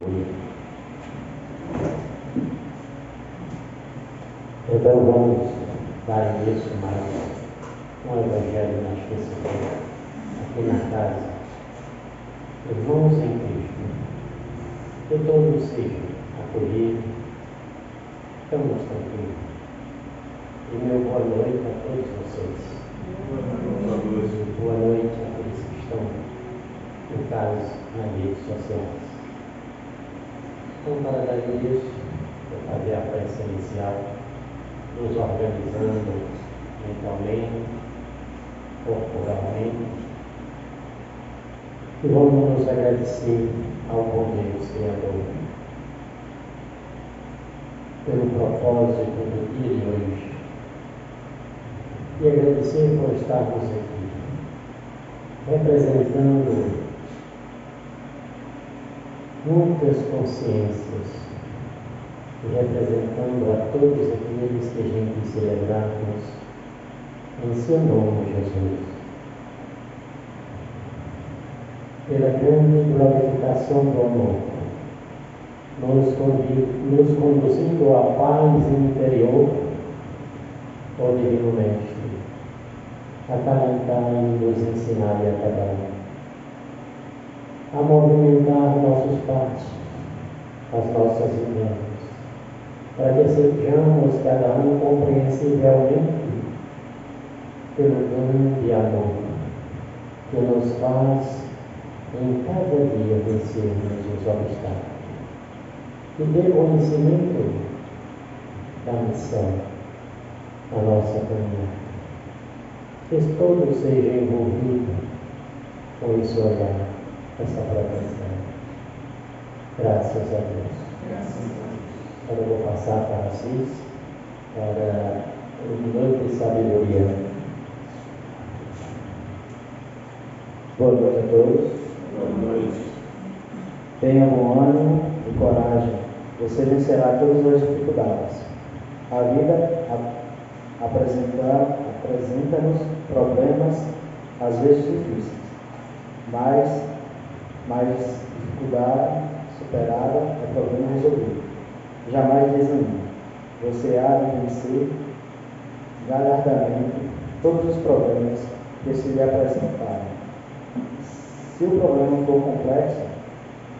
Então vamos dar início mais um Evangelho na terça-feira, aqui na casa. Irmãos em Cristo, que todos sejam acolhidos, estamos tranquilos. E meu boa noite a todos vocês. Boa noite a todos que estão em casa, nas redes sociais. Então, para dar início, vou fazer a prece inicial, nos organizando mentalmente, corporalmente, e vamos nos agradecer ao bom Deus Criador pelo propósito do dia de hoje e agradecer por estarmos aqui representando muitas consciências e representando a todos aqueles que a gente celebramos em seu nome, Jesus. Pela grande glorificação do amor, nos conduzindo à paz interior, ó Divino Mestre, acalentar e nos ensinar a cada um, a movimentar nossos passos, as nossas ideias, para que sejamos cada um compreensivelmente pelo grande amor que nos faz em cada dia vencermos os obstáculos e ter conhecimento da missão da nossa caminhada. Que todos sejam envolvidos com esse olhar, essa proteção. Graças a Deus. Agora eu vou passar para Assis, para o minuto de sabedoria. Boa noite a todos. Boa noite. Tenha bom ânimo e coragem. Você vencerá todas as dificuldades. A vida apresenta-nos problemas, às vezes difíceis, mas dificuldade superada é problema resolvido. Jamais desanime. Você há de vencer galhardamente todos os problemas que se lhe apresentarem. Se o problema for complexo,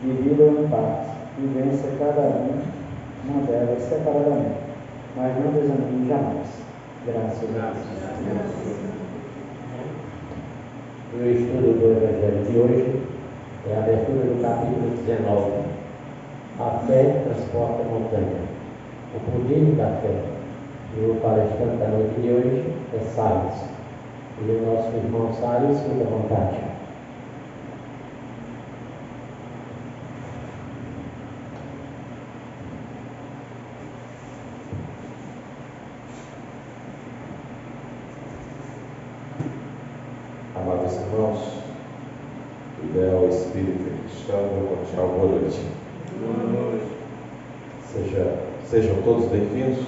divida-o em partes e vença cada uma delas separadamente, mas não desanime jamais. Graças a Deus. O estudo do Evangelho de hoje é a abertura do capítulo 19. A fé transporta a montanha. O poder da fé. E o palestrante da noite de hoje é Salles. E o nosso irmão Salles, fica à vontade. Amados irmãos, Ideal Espírita Cristão, meu cordial boa noite. Boa noite. Sejam todos bem-vindos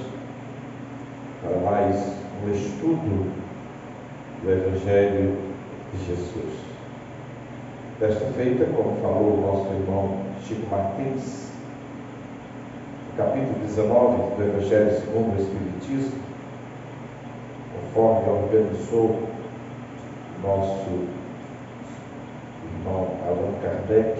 para mais um estudo do Evangelho de Jesus. Desta feita, como falou o nosso irmão Chico Martins, no capítulo 19 do Evangelho segundo o Espiritismo, conforme organizou nosso irmão Allan Kardec,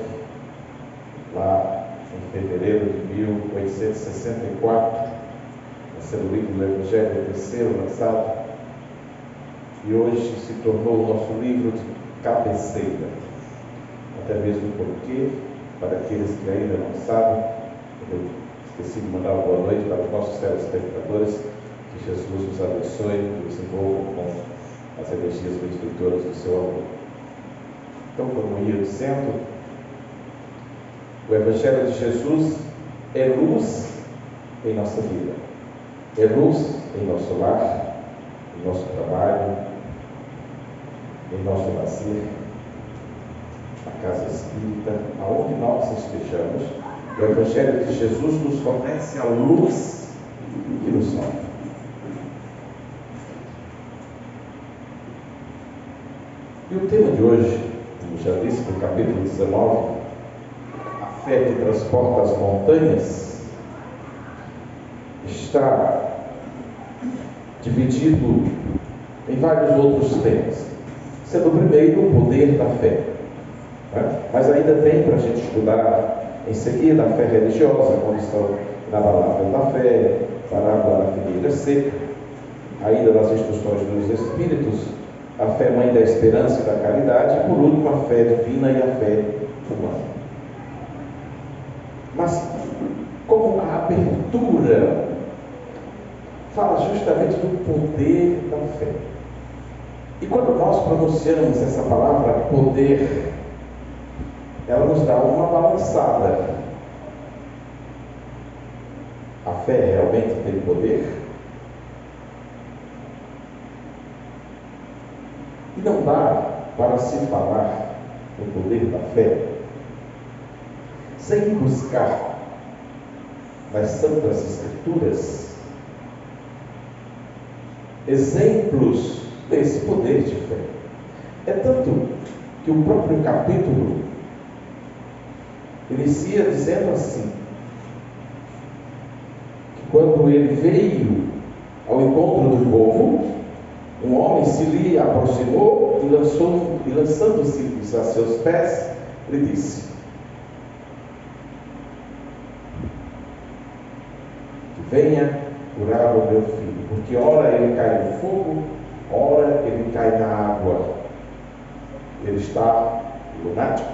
lá em fevereiro de 1864, vai ser o livro do Evangelho terceiro lançado, e hoje se tornou o nosso livro de cabeceira, até mesmo porque, para aqueles que ainda não sabem, eu esqueci de mandar uma boa noite para os nossos telespectadores, que Jesus nos abençoe e nos envolva com as energias benfeitoras do seu amor. Então, como ia dizendo, o Evangelho de Jesus é luz em nossa vida, é luz em nosso lar, em nosso trabalho, em nosso lazer, na casa espírita, aonde nós estejamos. O Evangelho de Jesus nos fornece a luz que nos salva. E o tema de hoje, como já disse, no capítulo 19, a fé que transporta as montanhas, está dividido em vários outros temas, sendo o primeiro o poder da fé, né? Mas ainda tem para a gente estudar em seguida a fé religiosa, quando estão na palavra da fé, parábola da figueira seca, ainda nas instruções dos Espíritos, a fé mãe da esperança e da caridade, e por último a fé divina e a fé humana. Mas como a abertura fala justamente do poder da fé. E quando nós pronunciamos essa palavra poder, ela nos dá uma balançada. A fé realmente tem poder? E não dá para se falar do poder da fé sem buscar nas Santas Escrituras exemplos desse poder de fé. É tanto que o próprio capítulo inicia dizendo assim, que quando ele veio ao encontro do povo, um homem se lhe aproximou e lançando-se a seus pés, lhe disse: venha curar o meu filho, porque ora ele cai no fogo, ora ele cai na água. Ele está lunático.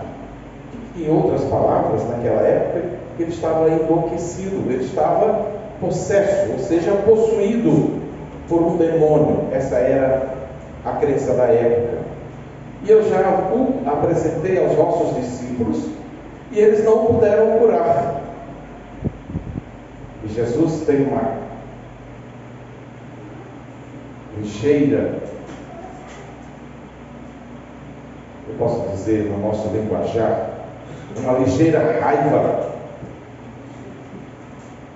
Em outras palavras, naquela época, ele estava enlouquecido, ele estava possesso, ou seja, possuído por um demônio. Essa era a crença da época. E eu já o apresentei aos vossos discípulos e eles não puderam curar. E Jesus tem uma ligeira, eu posso dizer no nosso linguajar, uma ligeira raiva,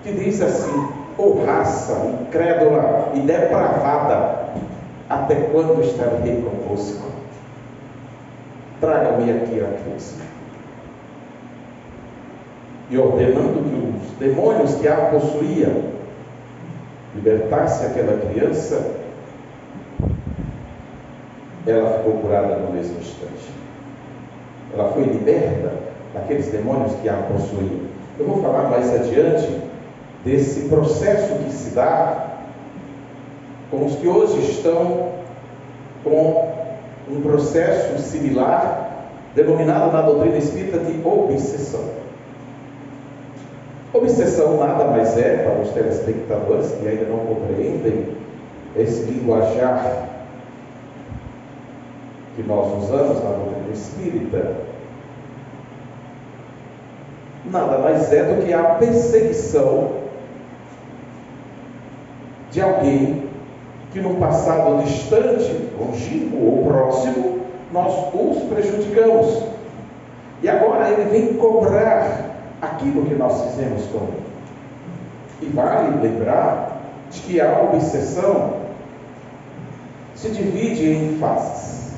que diz assim: ô raça incrédula e depravada, até quando estarei convosco? Traga-me aqui a Cristo. E ordenando que os demônios que a possuíam libertasse aquela criança, ela ficou curada no mesmo instante. Ela foi liberta daqueles demônios que a possuíam. Eu vou falar mais adiante desse processo que se dá com os que hoje estão com um processo similar, denominado na doutrina espírita de obsessão. Obsessão nada mais é, para os telespectadores que ainda não compreendem esse linguajar que nós usamos na doutrina espírita, nada mais é do que a perseguição de alguém que num passado distante, longínquo ou próximo, nós os prejudicamos. E agora ele vem cobrar aquilo que nós fizemos com ele. E vale lembrar de que a obsessão se divide em fases.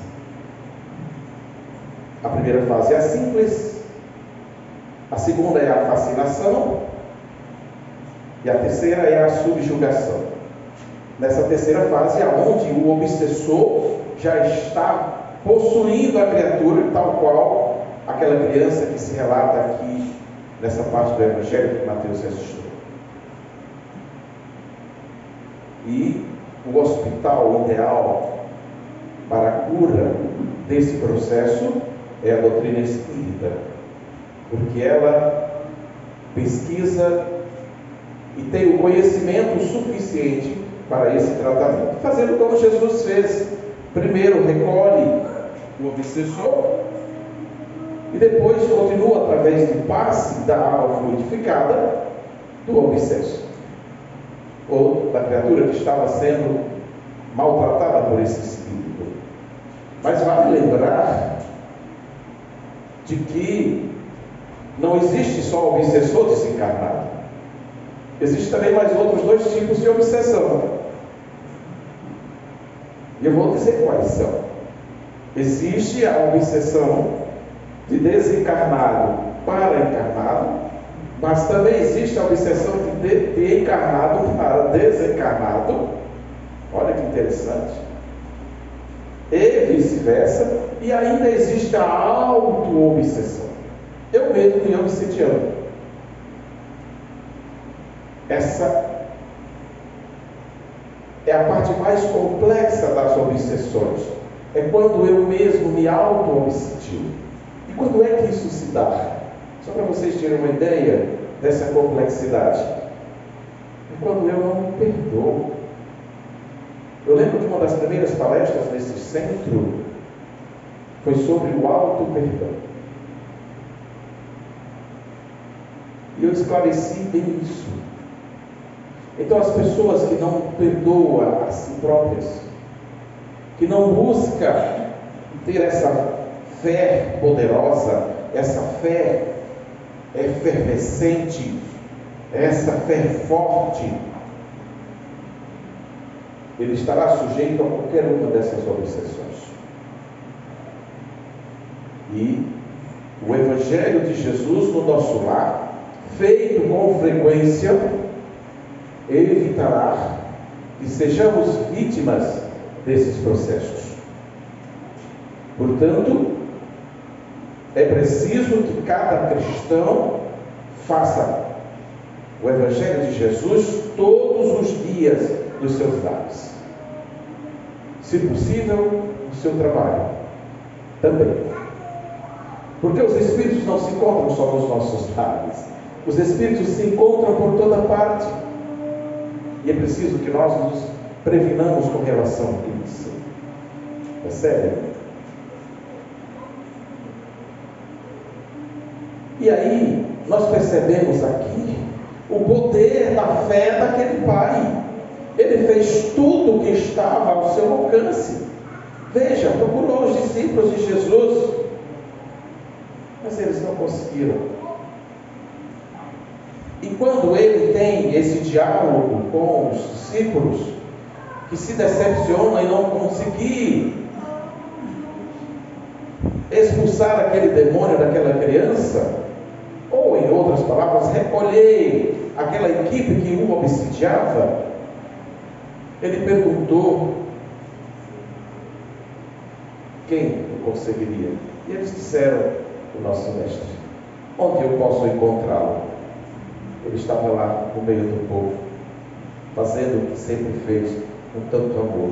A primeira fase é a simples, a segunda é a fascinação e a terceira é a subjugação. Nessa terceira fase é onde o obsessor já está possuindo a criatura, tal qual aquela criança que se relata aqui nessa parte do Evangelho que Mateus registrou. E o hospital ideal para a cura desse processo é a doutrina espírita, porque ela pesquisa e tem o conhecimento suficiente para esse tratamento, fazendo como Jesus fez. Primeiro recolhe o obsessor e depois continua através do passe da água fluidificada do obsesso, ou da criatura que estava sendo maltratada por esse espírito. Mas vale lembrar de que não existe só o obsessor desencarnado. Existem também mais outros dois tipos de obsessão. E eu vou dizer quais são. Existe a obsessão de desencarnado para encarnado, mas também existe a obsessão de encarnado para desencarnado. Olha que interessante. E vice-versa. E ainda existe a auto-obsessão. Eu mesmo me obsediando. Essa é a parte mais complexa das obsessões. É quando eu mesmo me auto-obsedio. E quando é que isso se dá? Só para vocês terem uma ideia dessa complexidade. É quando eu não me perdoo. Eu lembro que uma das primeiras palestras nesse centro foi sobre o auto-perdão. E eu esclareci bem isso. Então as pessoas que não perdoam a si próprias, que não buscam ter essa fé poderosa, essa fé efervescente, essa fé forte, ele estará sujeito a qualquer uma dessas obsessões. E o Evangelho de Jesus no nosso lar, feito com frequência, evitará que sejamos vítimas desses processos. Portanto, é preciso que cada cristão faça o Evangelho de Jesus todos os dias dos seus lares. Se possível, no seu trabalho também. Porque os Espíritos não se encontram só nos nossos lares. Os Espíritos se encontram por toda parte. E é preciso que nós nos previnamos com relação a isso. Percebe? E aí, nós percebemos aqui o poder da fé daquele pai. Ele fez tudo o que estava ao seu alcance. Veja, procurou os discípulos de Jesus, mas eles não conseguiram. E quando ele tem esse diálogo com os discípulos, que se decepcionam em não conseguir expulsar aquele demônio daquela criança, ou em outras palavras, recolher aquela equipe que o obsidiava, ele perguntou quem o conseguiria. E eles disseram: o nosso mestre. Onde eu posso encontrá-lo? Ele estava lá no meio do povo, fazendo o que sempre fez, com tanto amor.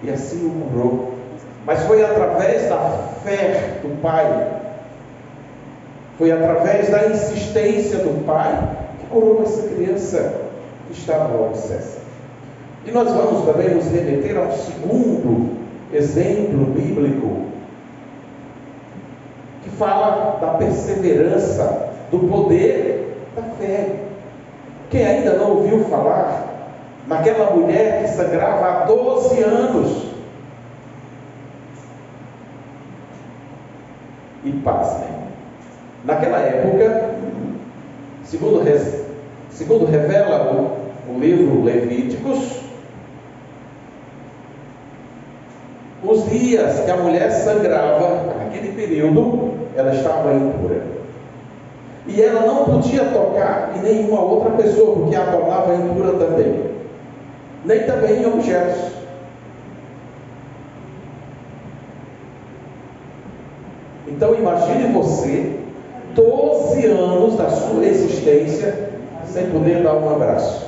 E assim o curou. Mas foi através da fé do Pai, foi através da insistência do Pai, que curou essa criança que estava obsessa. E nós vamos também nos remeter a um segundo exemplo bíblico, que fala da perseverança, do poder da fé. Quem ainda não ouviu falar naquela mulher que sangrava há 12 anos? E pasmem, naquela época, segundo revela o livro Levíticos, os dias que a mulher sangrava, naquele período, ela estava impura. E ela não podia tocar em nenhuma outra pessoa, porque a tornava impura também. Nem também em objetos. Então imagine você, 12 anos da sua existência, sem poder dar um abraço,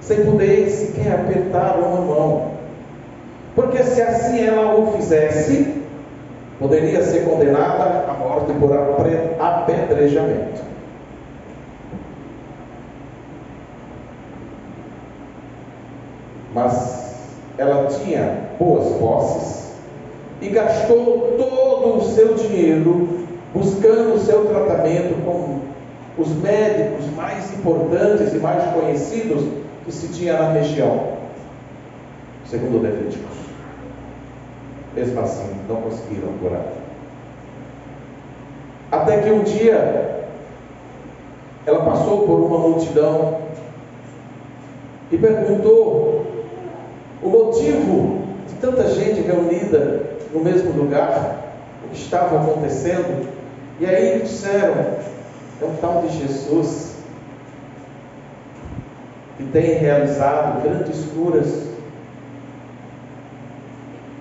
sem poder sequer apertar uma mão. Porque se assim ela o fizesse, poderia ser condenada à morte por apedrejamento. Mas ela tinha boas posses e gastou todo o seu dinheiro buscando o seu tratamento com os médicos mais importantes e mais conhecidos que se tinha na região, segundo Levíticos. Mesmo assim, não conseguiram curar. Até que um dia, ela passou por uma multidão e perguntou o motivo de tanta gente reunida no mesmo lugar. o que estava acontecendo. E aí disseram: é um tal de Jesus que tem realizado grandes curas.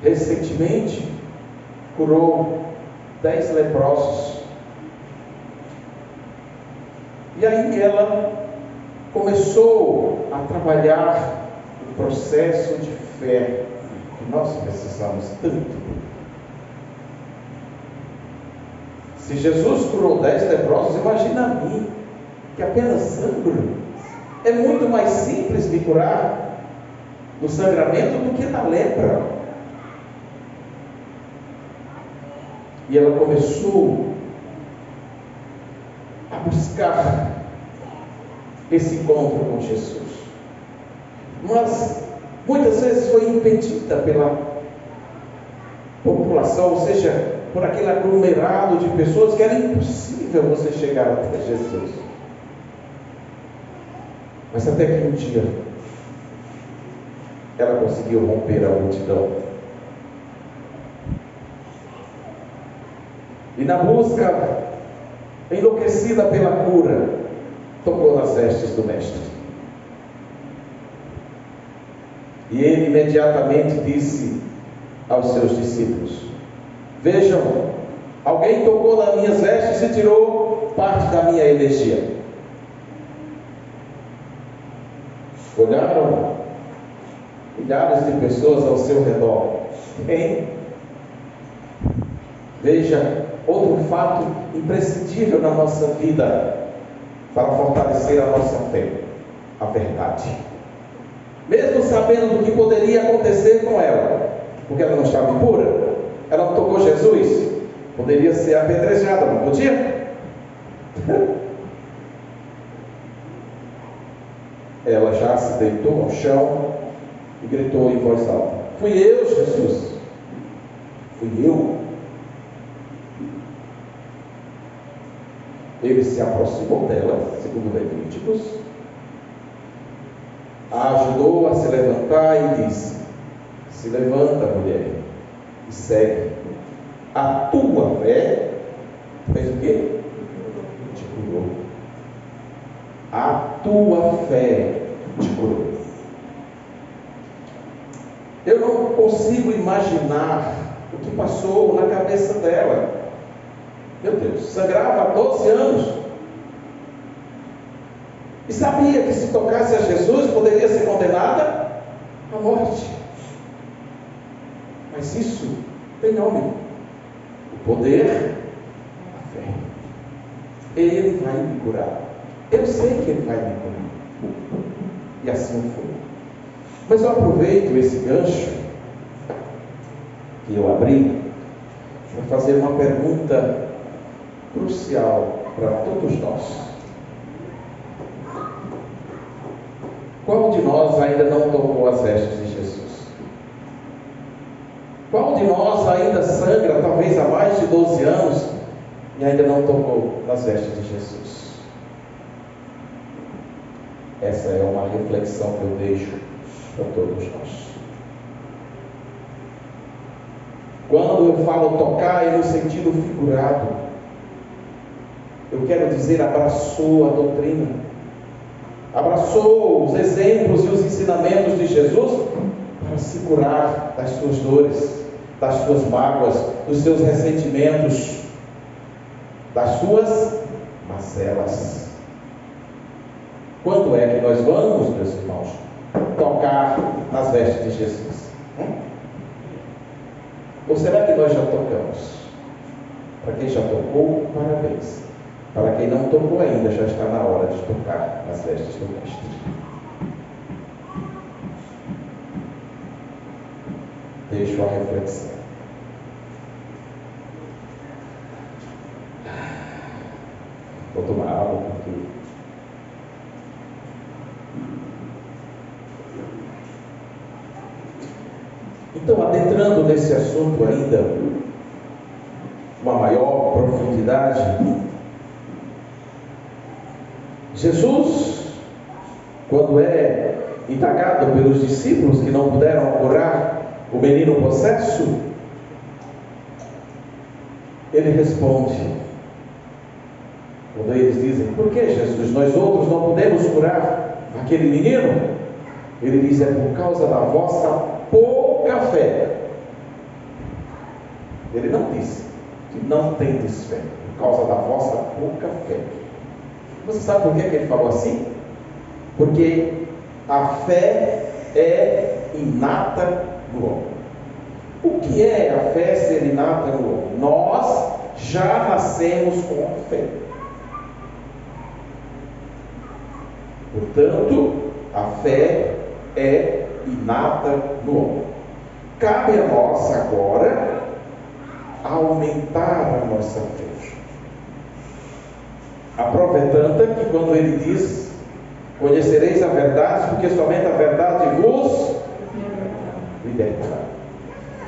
Recentemente curou 10 leprosos. E aí ela começou a trabalhar o processo de fé que nós precisamos tanto. Se Jesus curou 10 leprosos, imagina a mim, que apenas sangro. É muito mais simples me curar do sangramento do que da lepra. E ela começou a buscar esse encontro com Jesus. Mas muitas vezes foi impedida pela população, ou seja, por aquele aglomerado de pessoas, que era impossível você chegar até Jesus. Mas até que um dia ela conseguiu romper a multidão. E na busca enlouquecida pela cura, tocou nas vestes do Mestre. E ele imediatamente disse aos seus discípulos: vejam, alguém tocou nas minhas vestes e tirou parte da minha energia. Olharam milhares de pessoas ao seu redor. Bem, veja outro fato imprescindível na nossa vida para fortalecer a nossa fé: a verdade. Mesmo sabendo do que poderia acontecer com ela, porque ela não estava impura, ela não tocou Jesus, poderia ser apedrejada, não podia? Ela já se deitou ao chão e gritou em voz alta: fui eu, Jesus, fui eu. Ele se aproximou dela, segundo Levíticos, a ajudou a se levantar e disse: se levanta, mulher, e segue. A tua fé fez o quê? Te curou. A tua fé te curou. Eu não consigo imaginar o que passou na cabeça dela. Meu Deus, sangrava há 12 anos. E sabia que se tocasse a Jesus poderia ser condenada à morte. Mas isso tem nome: o poder da fé. Ele vai me curar. Eu sei que Ele vai me curar. E assim foi. Mas eu aproveito esse gancho que eu abri para fazer uma pergunta crucial para todos nós. Qual de nós ainda não tocou as vestes de Jesus? Qual de nós ainda sangra, talvez há mais de 12 anos, e ainda não tocou nas vestes de Jesus? Essa é uma reflexão que eu deixo para todos nós. Quando eu falo tocar, é no sentido figurado. Eu quero dizer, abraçou a doutrina, abraçou os exemplos e os ensinamentos de Jesus para se curar das suas dores, das suas mágoas, dos seus ressentimentos, das suas mazelas. Quando é que nós vamos, meus irmãos, tocar nas vestes de Jesus? Ou será que nós já tocamos? Para quem já tocou, parabéns. Para quem não tocou ainda, já está na hora de tocar nas vestes do Mestre. Deixo a reflexão. Vou tomar água porque então, adentrando nesse assunto ainda, uma maior profundidade, Jesus, quando é indagado pelos discípulos que não puderam curar o menino possesso, ele responde, quando eles dizem: por que, Jesus, nós outros não podemos curar aquele menino? Ele diz: é por causa da vossa pouca fé. Ele não disse que não tendes fé, por causa da vossa pouca fé. Você sabe por que ele falou assim? Porque a fé é inata no homem. O que é a fé ser inata no homem? Nós já nascemos com a fé. Portanto, a fé é inata no homem. Cabe a nós agora aumentar a nossa fé. A prova é tanta que quando ele diz: conhecereis a verdade, porque somente a verdade vos libertará.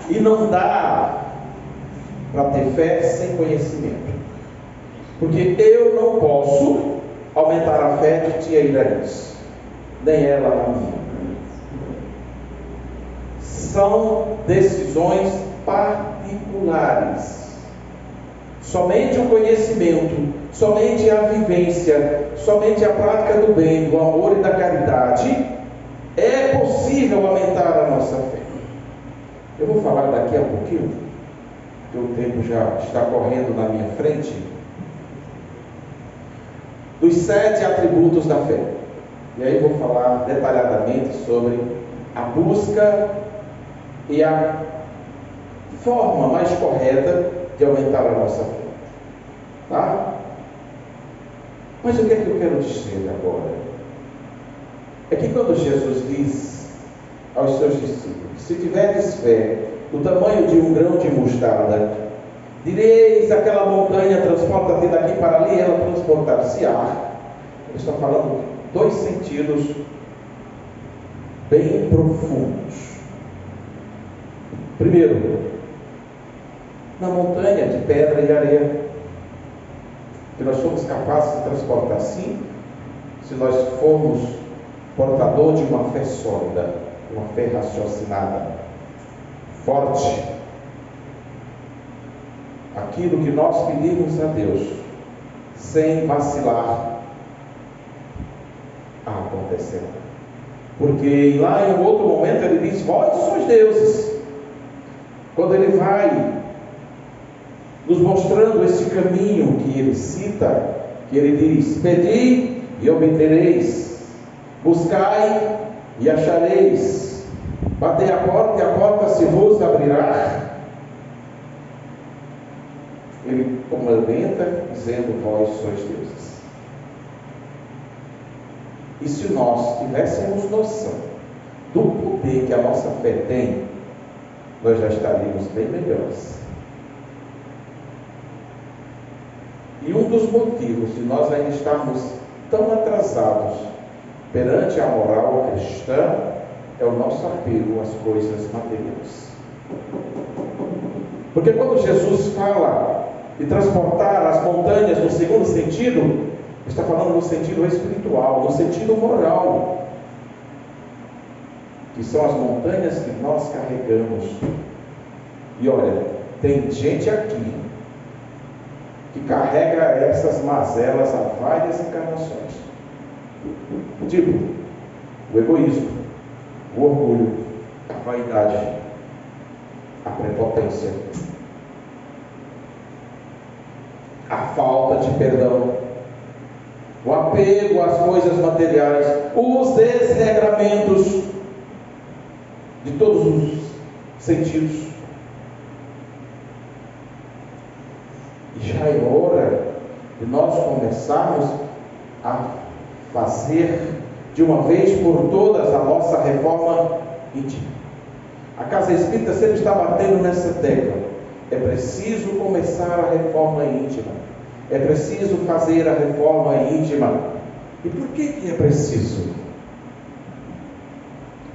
E não dá para ter fé sem conhecimento, porque eu não posso aumentar a fé de tia Iraís, nem ela a minha. São decisões particulares. Somente o conhecimento, somente a vivência, somente a prática do bem, do amor e da caridade é possível aumentar a nossa fé. Eu vou falar daqui a pouquinho, porque o tempo já está correndo na minha frente, dos 7 atributos da fé. E aí vou falar detalhadamente sobre a busca e a forma mais correta de aumentar a nossa fé. Tá? Mas o que é que eu quero dizer agora? É que quando Jesus diz aos seus discípulos: se tiverdes fé do tamanho de um grão de mostarda, direis aquela montanha: transporta-te daqui para ali, ela transportar-se-á. Ele está falando 2 sentidos bem profundos. Primeiro, na montanha de pedra e areia, que nós somos capazes de transportar, sim, se nós formos portador de uma fé sólida, uma fé raciocinada, forte. Aquilo que nós pedimos a Deus, sem vacilar, acontecerá. Porque lá em um outro momento ele diz: vós sois deuses. Quando ele vai nos mostrando esse caminho que ele cita, que ele diz: pedi e obtereis, buscai e achareis, batei a porta e a porta se vos abrirá. Ele complementa dizendo: vós sois deuses. E se nós tivéssemos noção do poder que a nossa fé tem, nós já estaríamos bem melhores. E um dos motivos de nós ainda estarmos tão atrasados perante a moral cristã é o nosso apego às coisas materiais. Porque quando Jesus fala de transportar as montanhas no segundo sentido, está falando no sentido espiritual, no sentido moral, que são as montanhas que nós carregamos. E olha, tem gente aqui que carrega essas mazelas há várias encarnações. Tipo, o egoísmo, o orgulho, a vaidade, a prepotência, a falta de perdão, o apego às coisas materiais, os desregramentos de todos os sentidos. E já é hora de nós começarmos a fazer de uma vez por todas a nossa reforma íntima. A Casa Espírita sempre está batendo nessa tecla. É preciso começar a reforma íntima. É preciso fazer a reforma íntima. E por que é preciso?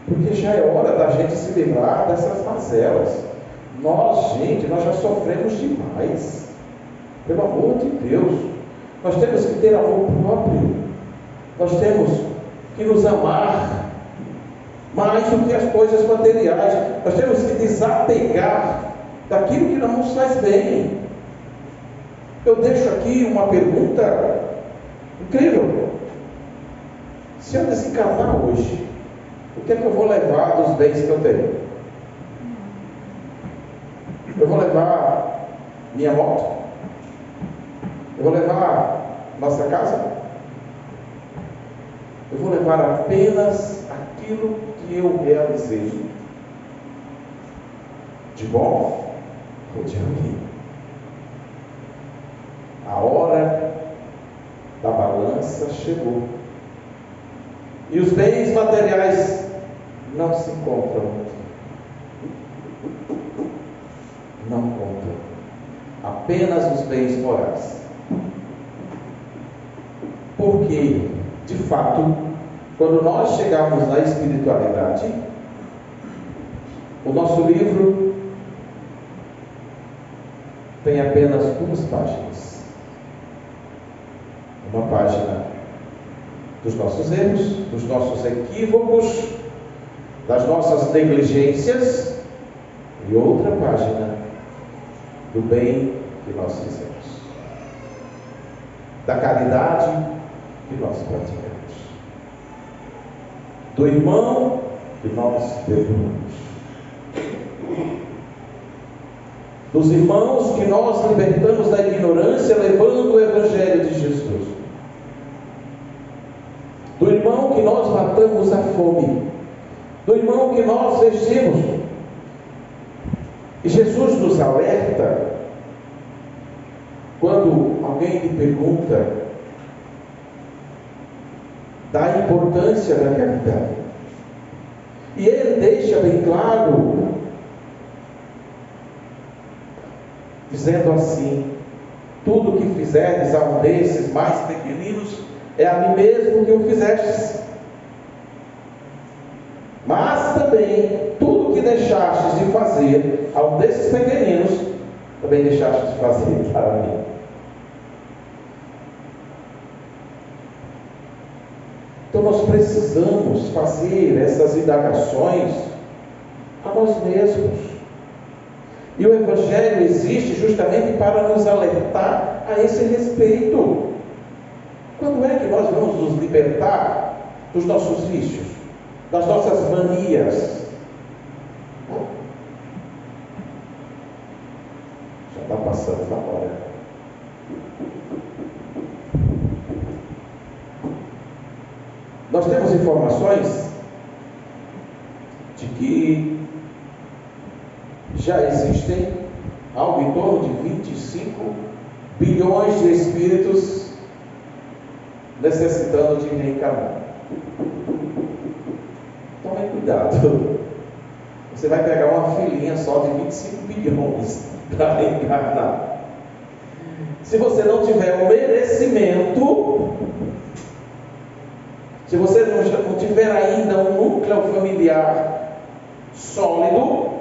Porque já é hora da gente se livrar dessas mazelas. Nós já sofremos demais. Pelo amor de Deus, nós temos que ter amor próprio. Nós temos que nos amar mais do que as coisas materiais. Nós temos que desapegar daquilo que não nos faz bem. Eu deixo aqui uma pergunta incrível. Se eu desencarnar hoje, o que é que eu vou levar dos bens que eu tenho? Eu vou levar minha moto? Eu vou levar nossa casa? Eu vou levar apenas aquilo que eu realizei de bom ou de ruim. A hora da balança chegou. E os bens materiais não se encontram. Não contam. Apenas os bens morais. Porque, de fato, quando nós chegamos na espiritualidade, o nosso livro tem apenas 2 páginas. Uma página dos nossos erros, dos nossos equívocos, das nossas negligências, e outra página do bem que nós fizemos, da caridade que nós praticamos, do irmão que nós perdoamos, dos irmãos que nós libertamos da ignorância levando o Evangelho de Jesus, do irmão que nós matamos a fome, do irmão que nós vestimos. E Jesus nos alerta quando alguém lhe pergunta da importância da caridade. E ele deixa bem claro, dizendo assim: tudo que fizerdes a um desses mais pequeninos, é a mim mesmo que o fizestes. Mas também, tudo que deixastes de fazer a um desses pequeninos, também deixastes de fazer para mim. Então nós precisamos fazer essas indagações a nós mesmos. E o Evangelho existe justamente para nos alertar a esse respeito. Quando é que nós vamos nos libertar dos nossos vícios, das nossas manias? Já está passando da hora. Nós temos informações de que já existem algo em torno de 25 bilhões de espíritos necessitando de reencarnar. Tomem cuidado. Você vai pegar uma filinha só de 25 bilhões para reencarnar. Se você não tiver o merecimento, se você não tiver ainda um núcleo familiar sólido,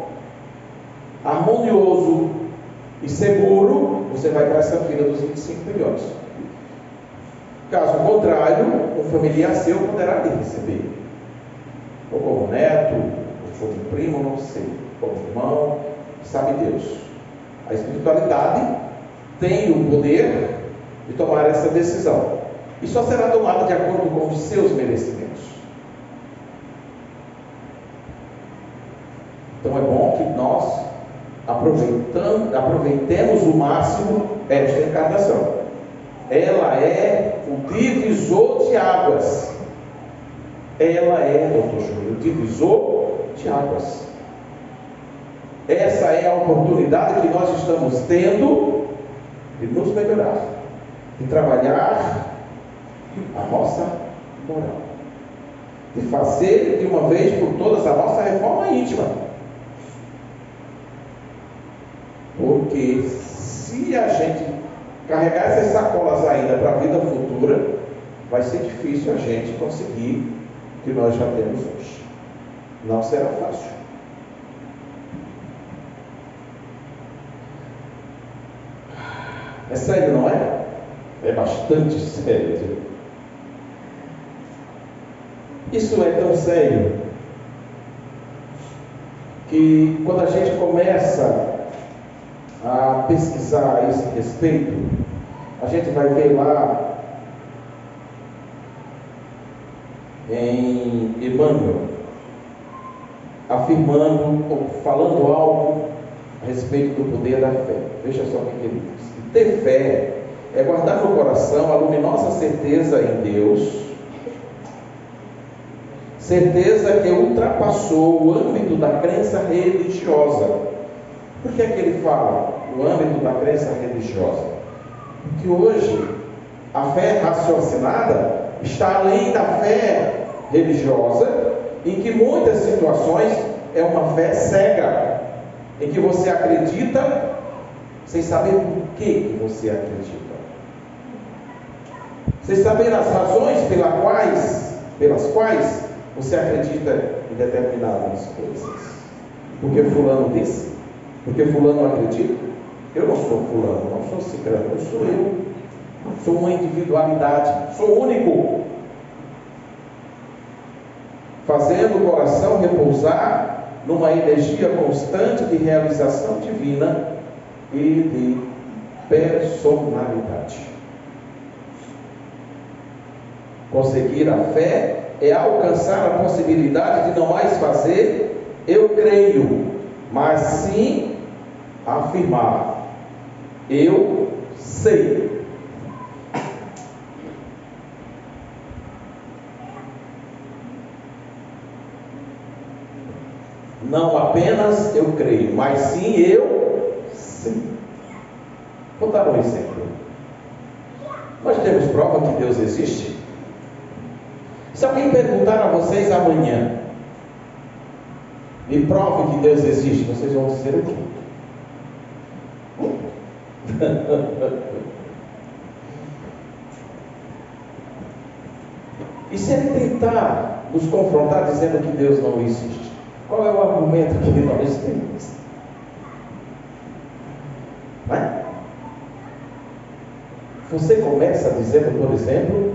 harmonioso e seguro, você vai para essa fila dos 25 bilhões. Caso contrário, um familiar seu poderá lhe receber, ou como neto, ou como primo, não sei, como irmão, sabe Deus. A espiritualidade tem o poder de tomar essa decisão, e só será tomada de acordo com os seus merecimentos. Então é bom que nós aproveitemos o máximo esta encarnação. Ela é o divisor de águas. Ela é, doutor Júlio, o divisor de águas. Essa é a oportunidade que nós estamos tendo de nos melhorar, de trabalhar a nossa moral, de fazer de uma vez por todas a nossa reforma íntima. Porque se a gente carregar essas sacolas ainda para a vida futura, vai ser difícil a gente conseguir o que nós já temos hoje. Não será fácil. É sério, não é? É bastante sério. Isso é tão sério que quando a gente começa a pesquisar a esse respeito, A gente vai ver lá em Emmanuel, afirmando, ou falando algo a respeito do poder da fé. Veja só o que ele diz. Ter fé é guardar no coração a luminosa certeza em Deus, certeza que ultrapassou o âmbito da crença religiosa. Por que é que ele fala o âmbito da crença religiosa? Porque hoje a fé raciocinada está além da fé religiosa, em que muitas situações é uma fé cega, em que você acredita sem saber por que você acredita, sem saber as razões pelas quais você acredita em determinadas coisas. Porque fulano disse, porque fulano acredita. Eu não sou fulano, não sou ciclano, eu sou eu. Sou uma individualidade, sou único. Fazendo o coração repousar numa energia constante de realização divina e de personalidade. Conseguir a fé é alcançar a possibilidade de não mais fazer eu creio, mas sim afirmar eu sei. Não apenas eu creio, mas sim eu sei. Vou dar um exemplo. Nós temos prova que Deus existe? Se alguém perguntar a vocês amanhã, me prove que Deus existe, vocês vão dizer o quê? E se ele tentar nos confrontar dizendo que Deus não existe, qual é o argumento que nós temos? Não é? Você começa dizendo, por exemplo,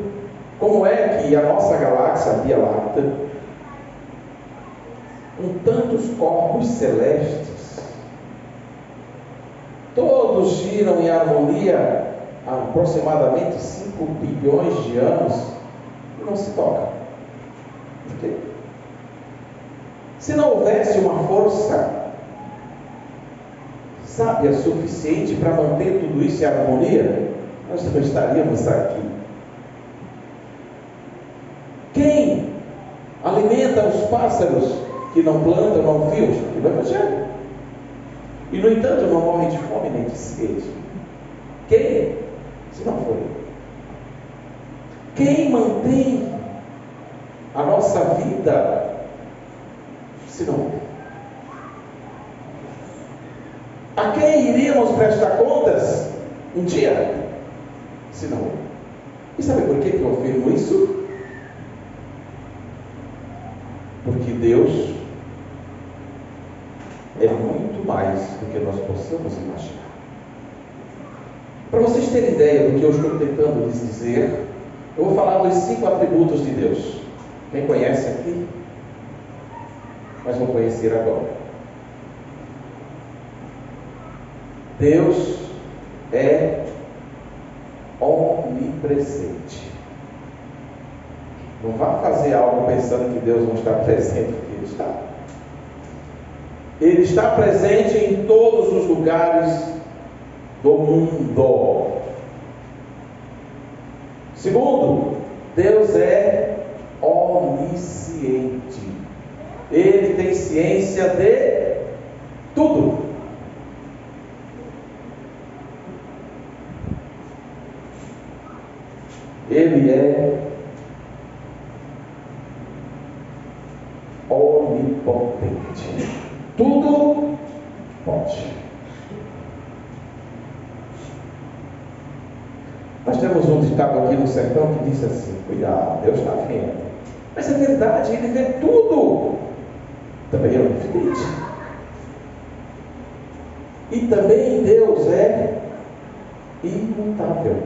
como é que a nossa galáxia, a Via Láctea, com tantos corpos celestes, todos giram em harmonia há aproximadamente 5 bilhões de anos e não se toca? Por quê? Se não houvesse uma força sábia suficiente para manter tudo isso em harmonia, nós não estaríamos aqui. Quem alimenta os pássaros que não plantam, não fiam? Aqui no Evangelho. E no entanto não morrem de fome nem de sede. Quem? Se não for eu. Quem mantém a nossa vida? Se não eu. A quem iríamos prestar contas um dia? Se não eu. E sabe por que eu afirmo isso? Porque Deus é muito mais do que nós possamos imaginar. Para vocês terem ideia do que eu estou tentando lhes dizer, eu vou falar dos 5 atributos de Deus. Quem conhece aqui? Mas vão conhecer agora. Deus é onipresente. Não vá fazer algo pensando que Deus não está presente, porque Ele está. Ele está presente em todos os lugares do mundo. Segundo, Deus é onisciente. Ele tem ciência de tudo. Ele é onipotente. Tudo pode. Nós temos um ditado aqui no sertão que diz assim: cuidado, Deus está vendo. Mas é verdade, Ele vê tudo. Também é onisciente. E também Deus é imutável.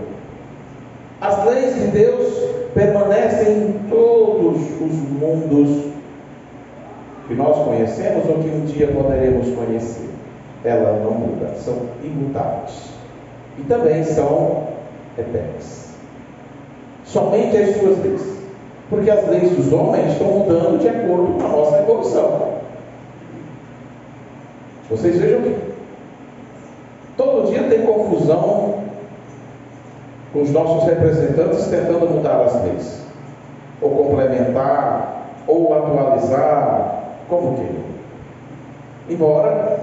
As leis de Deus permanecem em todos os mundos que nós conhecemos ou que um dia poderemos conhecer. Ela não muda, são imutáveis. E também são eternas. Somente as suas leis. Porque as leis dos homens estão mudando de acordo com a nossa evolução. Vocês vejam que todo dia tem confusão com os nossos representantes tentando mudar as leis, ou complementar, ou atualizar, como que? Embora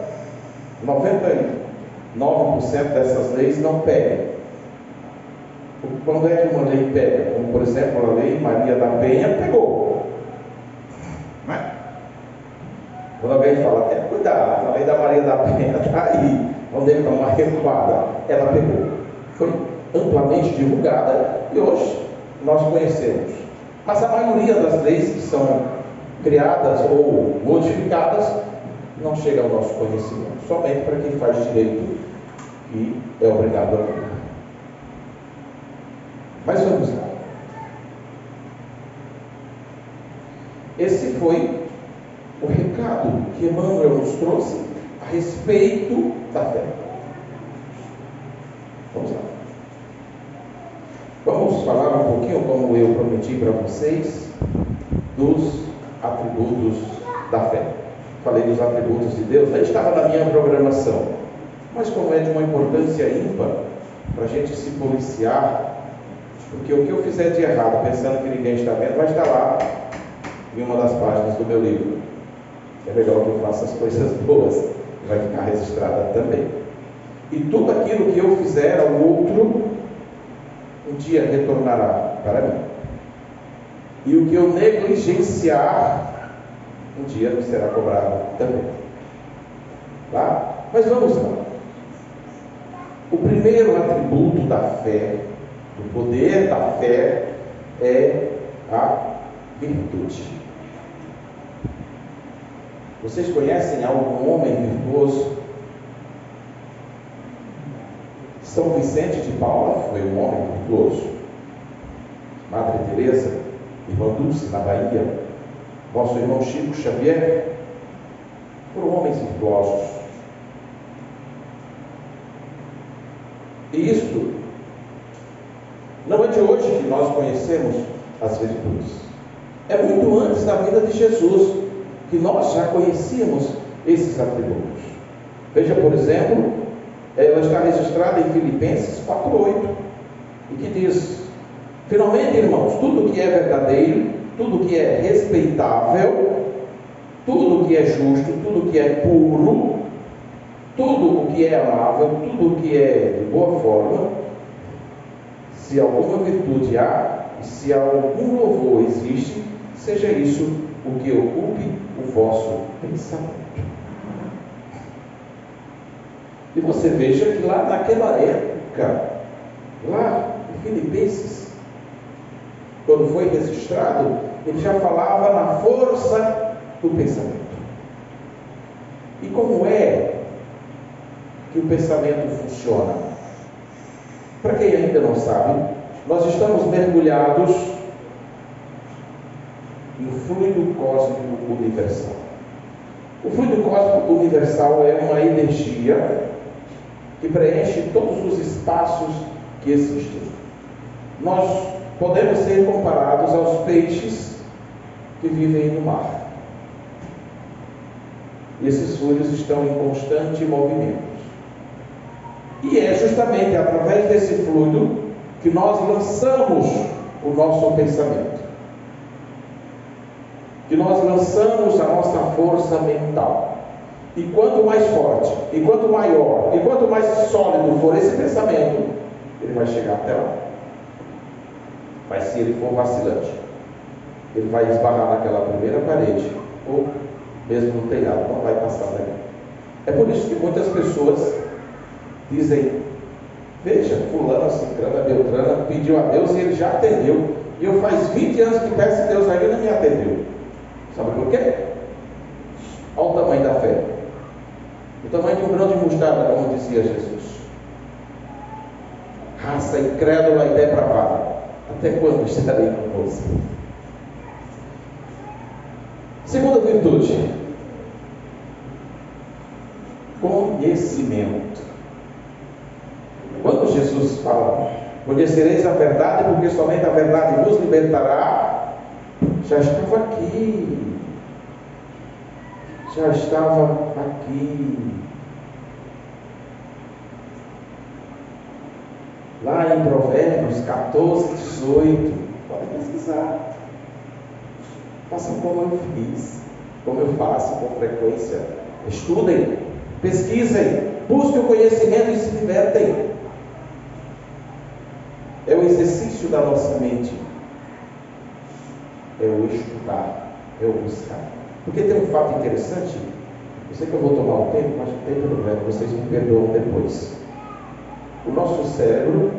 99% dessas leis não peguem. Quando é que uma lei pega? Como, por exemplo, a lei Maria da Penha pegou. Não é? Quando alguém fala, cuidado, a lei da Maria da Penha está aí, onde ele tomar recuada, ela pegou. Foi amplamente divulgada e hoje nós conhecemos. Mas a maioria das leis que são criadas ou modificadas não chega ao nosso conhecimento, somente para quem faz direito e é obrigado a ler. Mas vamos lá. Esse foi o recado que Emmanuel nos trouxe a respeito da fé. Vamos lá. Vamos falar um pouquinho, como eu prometi para vocês, dos atributos da fé. Falei dos atributos de Deus, aí estava na minha programação. Mas como é de uma importância ímpar para a gente se policiar, porque o que eu fizer de errado, pensando que ninguém está vendo, vai estar lá em uma das páginas do meu livro. É legal que eu faça as coisas boas, vai ficar registrada também. E tudo aquilo que eu fizer ao outro, um dia retornará para mim. E o que eu negligenciar, um dia me será cobrado também. Tá? Mas vamos lá. O primeiro atributo da fé, do poder da fé, é a virtude. Vocês conhecem algum homem virtuoso? São Vicente de Paula foi um homem virtuoso. Madre Teresa, irmã Dulce, na Bahia, nosso irmão Chico Xavier, foram homens virtuosos. E isto não é de hoje que nós conhecemos as virtudes. É muito antes da vida de Jesus que nós já conhecíamos esses atributos. Veja, por exemplo, ela está registrada em Filipenses 4:8, e que diz: finalmente, irmãos, tudo que é verdadeiro, tudo que é respeitável, tudo que é justo, tudo que é puro, tudo o que é amável, tudo o que é de boa forma, se alguma virtude há, e se algum louvor existe, seja isso o que ocupe o vosso pensamento. E você veja que lá naquela época, lá em Filipenses, quando foi registrado, ele já falava na força do pensamento. E como é que o pensamento funciona? Para quem ainda não sabe, nós estamos mergulhados no fluido cósmico universal. O fluido cósmico universal é uma energia que preenche todos os espaços que existem. Nós podemos ser comparados aos peixes que vivem no mar. E esses fluidos estão em constante movimento. E é justamente através desse fluido que nós lançamos o nosso pensamento, que nós lançamos a nossa força mental. E quanto mais forte, e quanto maior, e quanto mais sólido for esse pensamento, ele vai chegar até lá. Mas se ele for vacilante, ele vai esbarrar naquela primeira parede, ou mesmo no telhado, não vai passar dali. É por isso que muitas pessoas dizem: veja, fulano, cicrana, beltrana pediu a Deus e ele já atendeu, e eu faz 20 anos que peço a Deus ainda não me atendeu. Sabe por quê? Olha o tamanho da fé, o tamanho de um grão de mostarda, como dizia Jesus. Raça incrédula e depravada, até quando estarei convosco? Segunda virtude: conhecimento. Quando Jesus fala Conhecereis a verdade, porque somente a verdade vos libertará. Já estava aqui. Já estava aqui. Lá em Provérbios 14, 18. Podem pesquisar. Façam como eu fiz, como eu faço com frequência. Estudem, pesquisem, busquem o conhecimento e se libertem. É o exercício da nossa mente. É o estudar, é o buscar. Porque tem um fato interessante. Eu sei que eu vou tomar um tempo, mas não tem problema, vocês me perdoam depois. O nosso cérebro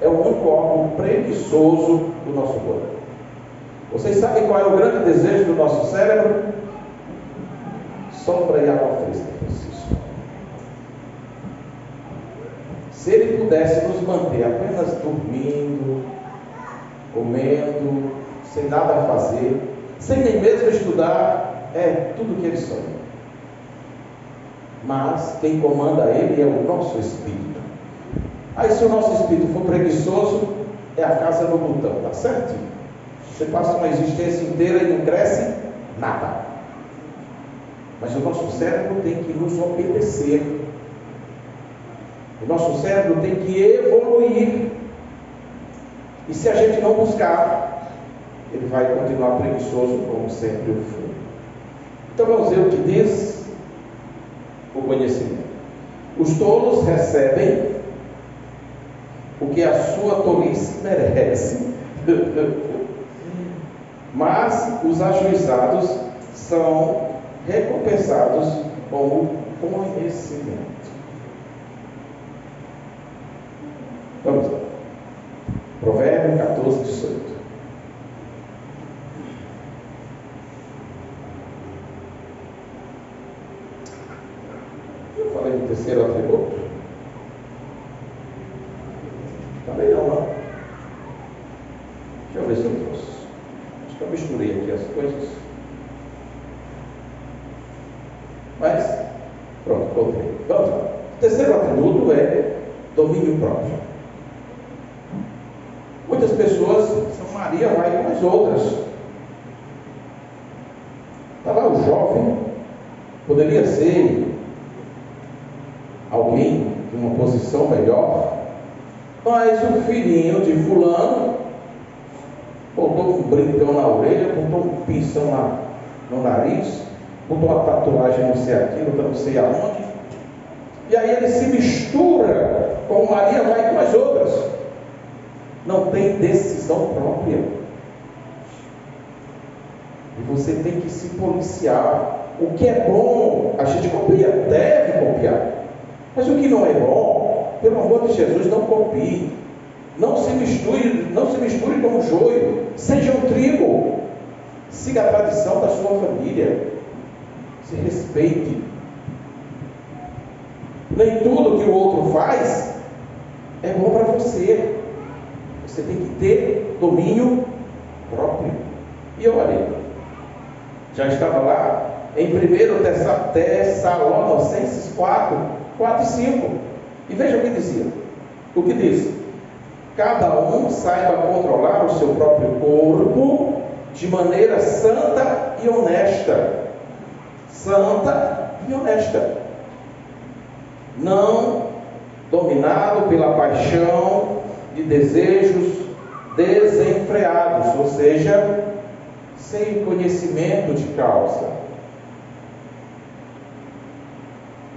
é o único órgão preguiçoso do nosso corpo. Vocês sabem qual é o grande desejo do nosso cérebro? Sombra e água fresca, Francisco. Se ele pudesse nos manter apenas dormindo, comendo, sem nada a fazer, sem nem mesmo estudar, é tudo que ele sonha. Mas quem comanda ele é o nosso espírito. Aí se o nosso espírito for preguiçoso, é a casa no botão, tá certo? Você passa uma existência inteira e não cresce nada. Mas o nosso cérebro tem que nos obedecer. O nosso cérebro tem que evoluir. E se a gente não buscar, ele vai continuar preguiçoso como sempre o foi. Então vamos ver o que diz o conhecimento. Os tolos recebem o que a sua tolice merece. Mas os ajuizados são recompensados com o conhecimento. Vamos lá. Provérbio 14, 18. Eu falei do terceiro atributo? Falei não, não. Deixa eu ver se eu trouxe. Acho que eu misturei aqui as coisas. Mas, pronto, voltei. Vamos lá. O terceiro atributo é domínio próprio. Muitas pessoas, São Maria vai com as outras. Está lá o jovem, poderia ser alguém de uma posição melhor, mas o filhinho de fulano botou um brincão na orelha, botou um pinção no nariz, botou uma tatuagem não sei aqui, não sei aonde, e aí ele se mistura com Maria, vai com as outras. Não tem decisão própria. E você tem que se policiar. O que é bom, a gente copia, deve copiar. Mas o que não é bom, pelo amor de Jesus, não copie. Não se misture com o joio. Seja um trigo. Siga a tradição da sua família. Se respeite. Nem tudo que o outro faz é bom para você. Você tem que ter domínio próprio. E olha, já estava lá em 1 Tessalonicenses 4 e 5. E veja o que dizia. O que diz? Cada um saiba controlar o seu próprio corpo de maneira santa e honesta. Santa e honesta. Não dominado pela paixão de desejos desenfreados, ou seja, sem conhecimento de causa,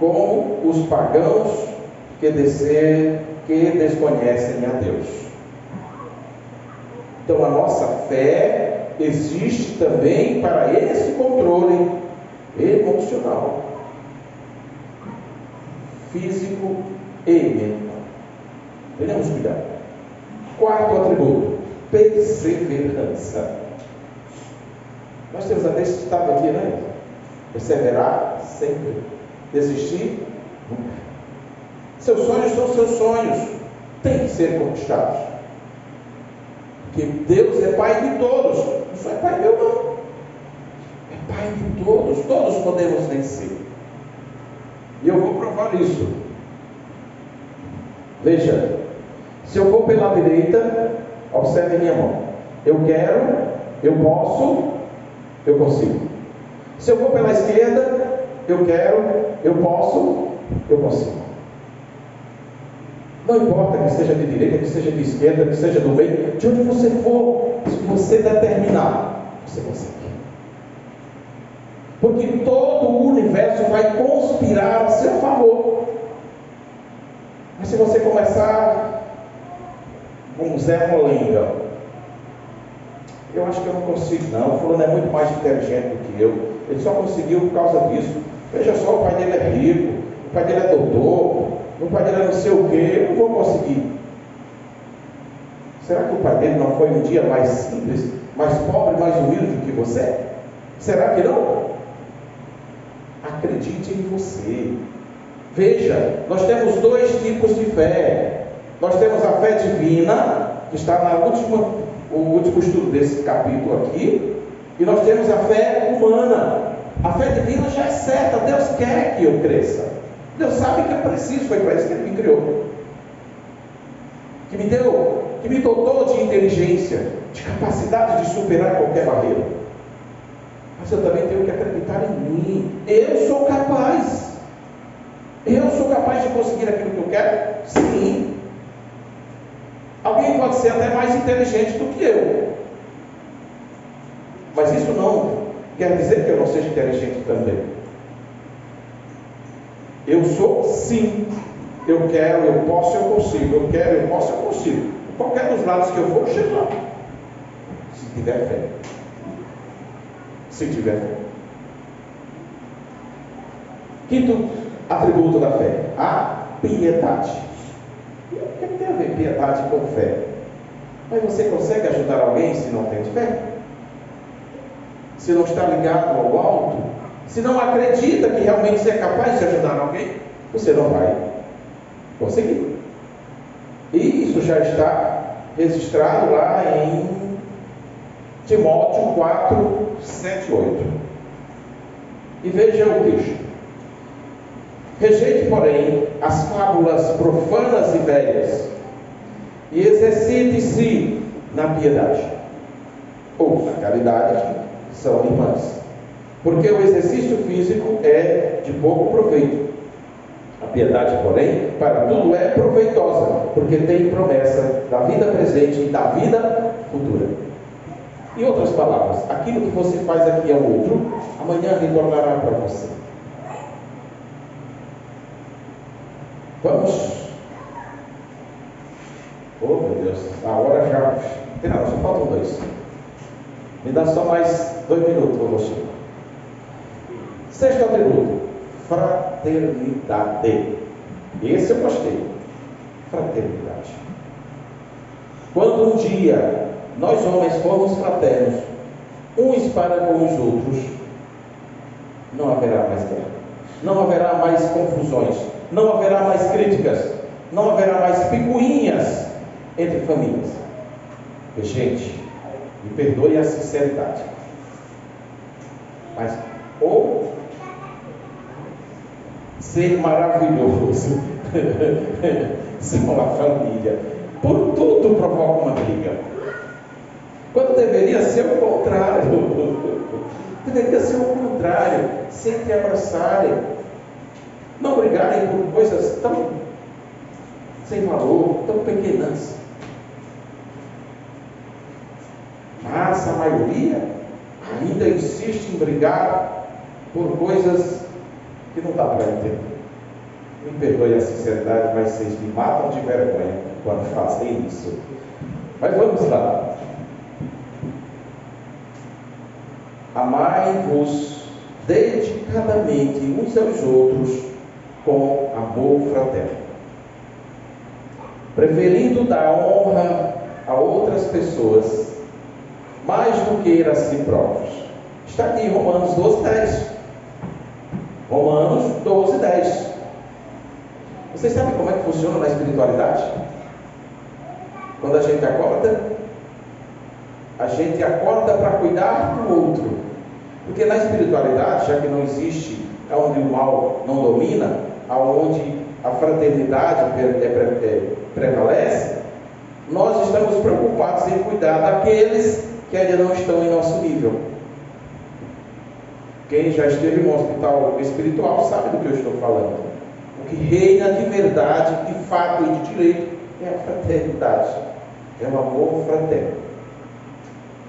como os pagãos que desconhecem a Deus. Então a nossa fé existe também para esse controle emocional, físico e mental. Tenhamos cuidado. Quarto atributo, perseverança. Nós temos até esse ditado aqui, né? Perseverar sempre. Desistir nunca. Seus sonhos são seus sonhos. Tem que ser conquistados. Porque Deus é Pai de todos. Não só é Pai meu, não. É Pai de todos. Todos podemos vencer. E eu vou provar isso. Veja. Se eu for pela direita, observe minha mão. Eu quero, eu posso, eu consigo. Se eu for pela esquerda, eu quero, eu posso, eu consigo. Não importa que seja de direita, que seja de esquerda, que seja do meio, de onde você for, se você determinar, você consegue. Porque todo o universo vai conspirar a seu favor. Mas se você começar com Zé Molenga, eu acho que eu não consigo não, o fulano é muito mais inteligente do que eu, ele só conseguiu por causa disso. Veja só, o pai dele é rico, o pai dele é doutor, o pai dele é não sei o que, eu não vou conseguir. Será que o pai dele não foi um dia mais simples, mais pobre, mais humilde do que você? Será que não? Acredite em você. Veja, nós temos dois tipos de fé. Nós temos a fé divina, que está o último estudo desse capítulo aqui, e nós temos a fé humana. A fé divina já é certa, Deus quer que eu cresça. Deus sabe que eu preciso, foi para isso que Ele me criou. Que me dotou de inteligência, de capacidade de superar qualquer barreira. Mas eu também tenho que acreditar em mim. Eu sou capaz. Eu sou capaz de conseguir aquilo que eu quero? Sim. Alguém pode ser até mais inteligente do que eu. Mas isso não quer dizer que eu não seja inteligente também. Eu sou sim. Eu quero, eu posso, eu consigo. Eu quero, eu posso, eu consigo. Qualquer dos lados que eu for, eu chego lá. Se tiver fé. Se tiver fé. Quinto atributo da fé, a piedade. E o que tem a ver piedade com fé? Mas você consegue ajudar alguém se não tem fé? Se não está ligado ao alto? Se não acredita que realmente você é capaz de ajudar alguém? Você não vai conseguir. E isso já está registrado lá em Timóteo 4, 7, 8. E veja o texto. Rejeite, porém, as fábulas profanas e velhas, e exercite-se na piedade, ou na caridade, que são irmãs. Porque o exercício físico é de pouco proveito. A piedade, porém, para tudo é proveitosa, porque tem promessa da vida presente e da vida futura. Em outras palavras, aquilo que você faz aqui ao outro, amanhã retornará para você. Vamos. Oh, meu Deus, a hora já. Não, só faltam 2. Me dá só mais 2 minutos para você. Sexto atributo: fraternidade. Esse eu gostei. Fraternidade. Quando um dia nós homens formos fraternos, uns para com os outros, não haverá mais guerra, não haverá mais confusões, não haverá mais críticas, não haverá mais picuinhas entre famílias. E, gente, me perdoe a sinceridade, mas ou ser maravilhoso ser uma família, por tudo provoca uma briga, quando deveria ser o contrário. Deveria ser o contrário, sempre abraçarem, não brigarem por coisas tão sem valor, tão pequenas. Mas a maioria ainda insiste em brigar por coisas que não dá para entender. Me perdoe a sinceridade, mas vocês me matam de vergonha quando fazem isso. Mas vamos lá. Amai-vos dedicadamente uns aos outros com amor fraterno, preferindo dar honra a outras pessoas mais do que a si próprios. Está aqui em Romanos 12:10. Romanos 12:10. Vocês sabem como é que funciona na espiritualidade? Quando a gente acorda para cuidar do outro. Porque na espiritualidade, já que não existe onde o mal não domina, aonde a fraternidade prevalece, nós estamos preocupados em cuidar daqueles que ainda não estão em nosso nível. Quem já esteve no hospital espiritual sabe do que eu estou falando. O que reina de verdade, de fato e de direito é a fraternidade, é o amor fraterno,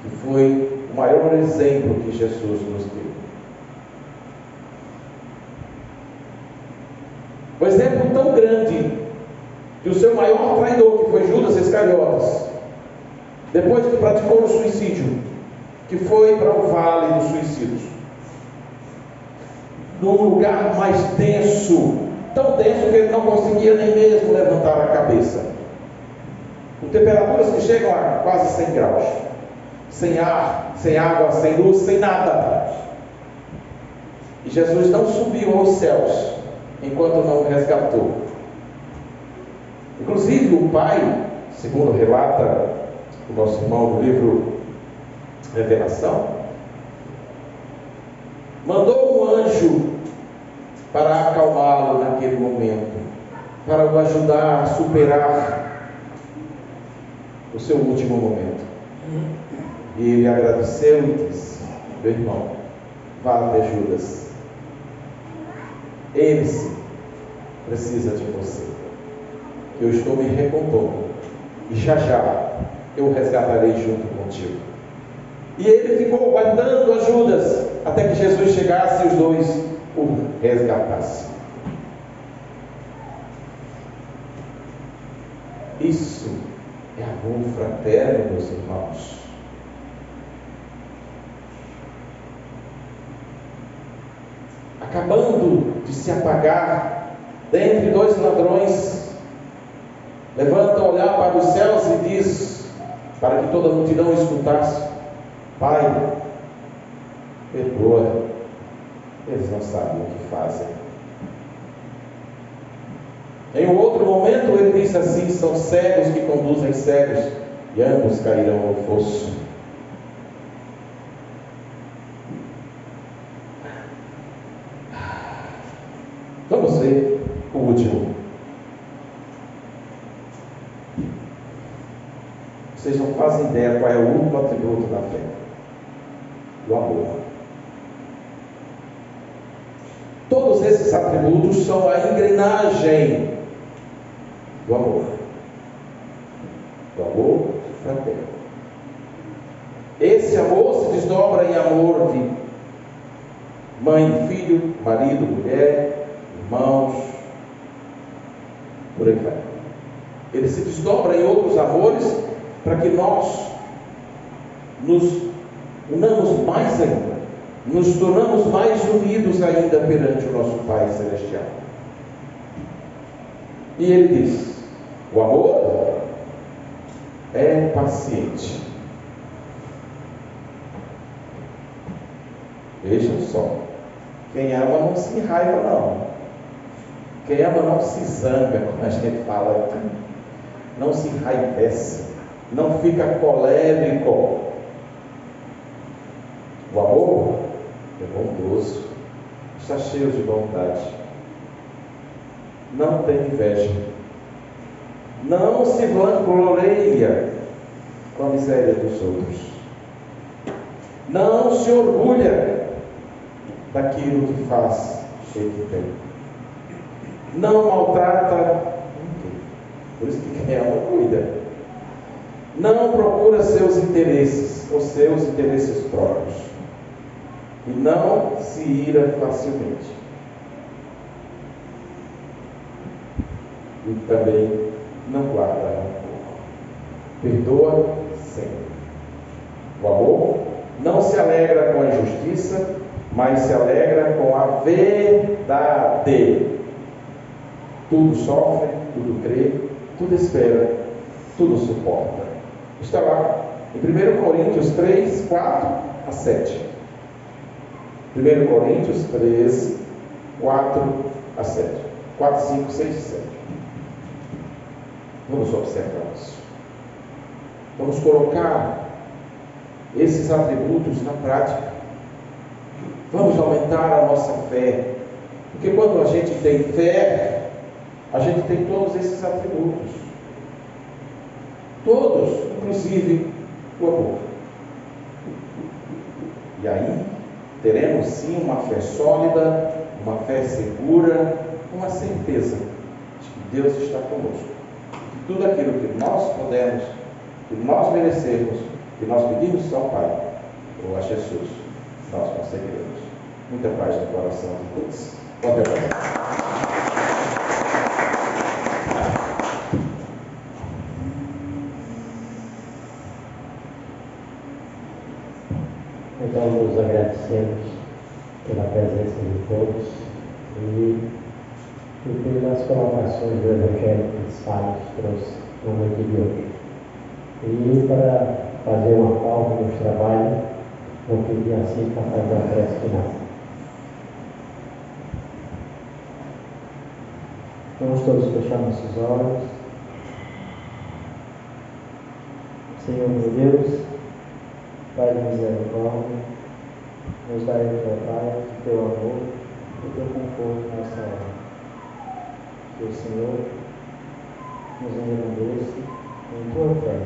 que foi o maior exemplo que Jesus nos deu. Um exemplo tão grande que o seu maior traidor, que foi Judas Iscariotes, depois que praticou o suicídio, que foi para o vale dos suicídios, num lugar mais denso, tão denso que ele não conseguia nem mesmo levantar a cabeça, com temperaturas que chegam a quase 100 graus, sem ar, sem água, sem luz, sem nada. E Jesus não subiu aos céus enquanto não o resgatou. Inclusive o pai, segundo relata o nosso irmão no livro Revelação, mandou um anjo para acalmá-lo naquele momento, para o ajudar a superar o seu último momento. E ele agradeceu e disse: meu irmão, vá até Judas, ele sim precisa de você, eu estou me recompondo e já eu o resgatarei junto contigo. E ele ficou guardando a Judas até que Jesus chegasse e os dois o resgatassem. Isso é amor fraterno, meus irmãos. Acabando de se apagar, dentre dois ladrões, levanta o olhar para os céus e diz, para que toda a multidão escutasse: Pai, perdoa, eles não sabem o que fazem. Em um outro momento ele diz assim: são cegos que conduzem cegos, e ambos cairão no fosso. Vamos ver o último. Vocês não fazem ideia qual é o último atributo da fé: o amor. Todos esses atributos são a engrenagem do amor fraterno. Esse amor se desdobra em amor de mãe, filho, marido, mulher, irmãos, por aí vai. Ele se desdobra em outros amores para que nós nos unamos mais ainda, nos tornamos mais unidos ainda perante o nosso Pai Celestial. E ele diz: o amor é paciente. Vejam só, quem ama não se enraiva não. Quem ama não se zanga, como a gente fala, não se enraivece, não fica colérico. O amor é bondoso, está cheio de bondade, não tem inveja, não se vangloria com a miséria dos outros, não se orgulha daquilo que faz e que tem, não maltrata ninguém. Por isso que quem ama cuida. Não procura seus interesses ou seus interesses próprios, e não se ira facilmente, e também não guarda rancor, perdoa sempre. O amor não se alegra com a injustiça, mas se alegra com a verdade. Tudo sofre, tudo crê, tudo espera, tudo suporta. Está lá em 1 Coríntios 3, 4 a 7. 1 Coríntios 13, 4 a 7. 4, 5, 6 e 7. Vamos observar isso. Vamos colocar esses atributos na prática. Vamos aumentar a nossa fé. Porque quando a gente tem fé, a gente tem todos esses atributos. Todos, inclusive o aborto. E aí teremos sim uma fé sólida, uma fé segura, uma certeza de que Deus está conosco. Que tudo aquilo que nós podemos, que nós merecemos, que nós pedimos ao Pai ou a Jesus, nós conseguiremos. Muita paz no coração de todos. Pode abraçar. Então, nos agradecemos pela presença de todos e pelas colocações do Evangelho que os pais trouxe na noite de hoje. E para fazer uma pausa nos trabalhos, vou pedir assim para fazer a prece final. Vamos todos fechar nossos olhos. Senhor meu Deus, Pai de misericórdia, nos dai o teu paz, o teu amor, o teu conforto nessa hora. Que o Senhor nos engrandeça em tua fé.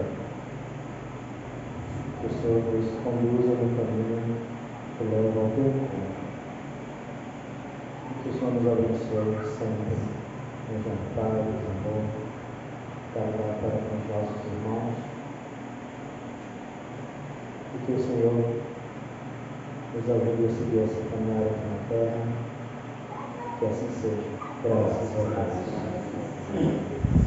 Que o Senhor nos conduza no caminho que leva ao teu encontro. Que o Senhor nos abençoe sempre em jantar, em amor, para com os nossos irmãos. E que o Senhor nos ajude a seguir essa caminhada aqui na terra. Que assim seja. Graças a Deus.